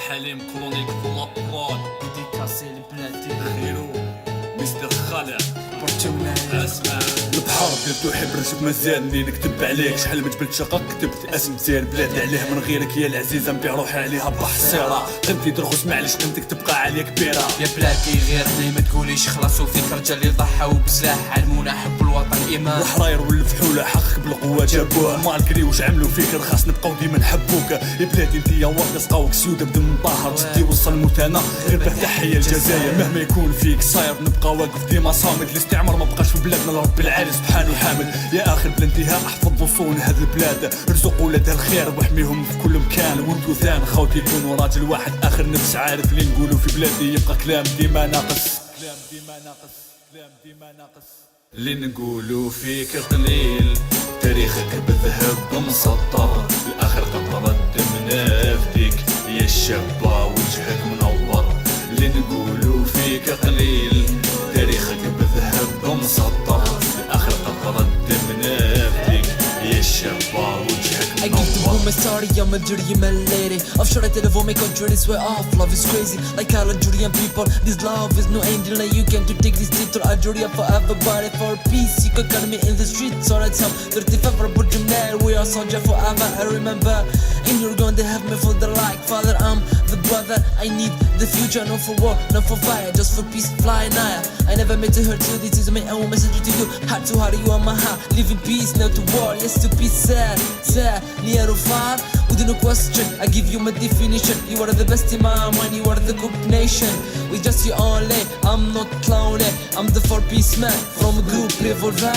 حليم كرونيك فما برود ديديكاسي لبلادي خيرو مستر خالد برتمناي اسمع البحر درتو حبر شوف مازالني نكتب عليك شحال من جبل شقق كتبت اسم زين بلاد عليه من غيرك يا العزيزه نبيع روحي عليها بحصيره قيمتي درخص معليش قيمتك تبقى عليا كبيره يا بلادي غيرني ما تقوليش خلاص وفيك رجال اللي ضحاو بسلاح علمونا حب الوطن ايمان الحراير والفحوله حقك بالقوه جابوها مالكري واش عملوا فيك رخاص نبقاو ديما نحبوك يا بلادي انت يا ورد سقاوك سيوده بدم طاهر جدي وصل موتانا غير به تحيه الجزائر مهما يكون فيك صاير نبقى واقف ديما صامد الاستعمار ما بقاش في بلادنا لرب العالي سبحانه حامد يا اخر بلا انتهاء احفظ وصون هذه البلاد رزق ولادها الخير واحميهم في كل مكان وانتو ثان خوتي يكونوا راجل واحد اخر نفس عارف اللي نقولوا في بلادي يبقى كلام ديما ناقص اللي نقولوا فيك قليل تاريخك بذهب مسطر الاخر قطرة دمنا فيك يا الشابة وجهك منور اللي نقولوا فيك قليل تاريخك بذهب مسطر الاخر قطرة دمنا فيك يا الشابة وجهك I give the منور woman story, I'm a Algerian lady. Offshore I tell my country is way off. Love is crazy, like all Algerian people. This love is no angel, like you can to take this title. Algeria forever, body for peace. You can call me in the streets all the time. 35 for Burjumnair, we are soldier forever. I remember, and you're going to have me for the like. Father, I'm the brother. I need the future, not for war, not for fire, just for peace. Fly now. I never meant to hurt you. This is my own message to you. Heart to heart, you are my heart. Live in peace, not to war. Yes to peace, sad, sad. Near or far, within a question, I give you my definition. You are the best in my mind, you are the good nation. We just you only, I'm not clowning. I'm the four piece man from a group revolver.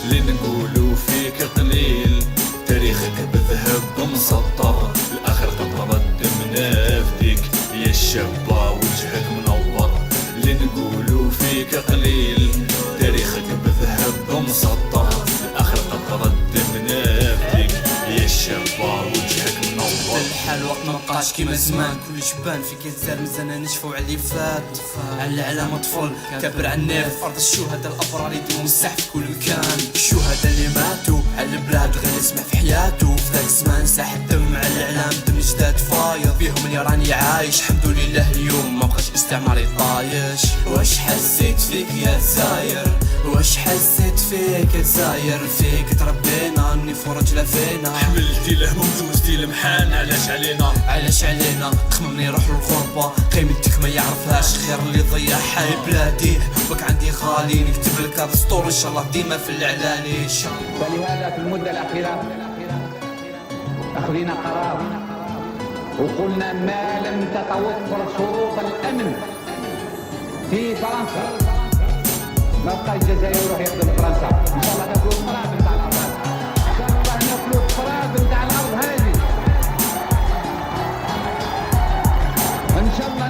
اللي نقولوا فيك قليل تاريخك بذهب مسطر الاخر قطرة دمنا فيك يا الشابة وجهك منور اللي نقولوا فيك قليل تاريخك بذهب مسطر الاخر قطرة دمنا فيك يا الشابة وجهك منور الحال وقت ما بقاش كيما زمان كل شبان فيك يتزال مزانا نشفو على اللي فات على علامة طفل كابر على النيف ارض الشهداء الابرار يديروا مسح في كل مكان الشهداء اللي ماتوا على البلاد غير يسمع في حياته في ذاك الزمان ساح الدم على الاعلام دم جداد فايض فيهم اللي راني عايش الحمد لله اليوم ما بقاش استعماري طايش واش حسيت فيك يا جزاير واش حسيت فيك يا جزاير فيك تربينا نفو رجله فينا حملتي الهموم زوجتي المحان علاش علينا تخممني روح للغربة قيمتك ما يعرفهاش خير اللي ضيعها يا بلادي حبك عندي غالي نكتب لك هذا السطور ان شاء الله ديما في الاعلاني ان شاء الله ولهذا في المدة الأخيرة أخذنا قرار وقلنا ما لم تتوفر شروط الأمن في فرنسا ما بقى الجزائر يروح يخدم فرنسا إن شاء الله ناكلوا التراب نتاع الأرض إن شاء الله ناكلوا التراب نتاع الأرض هذه إن شاء الله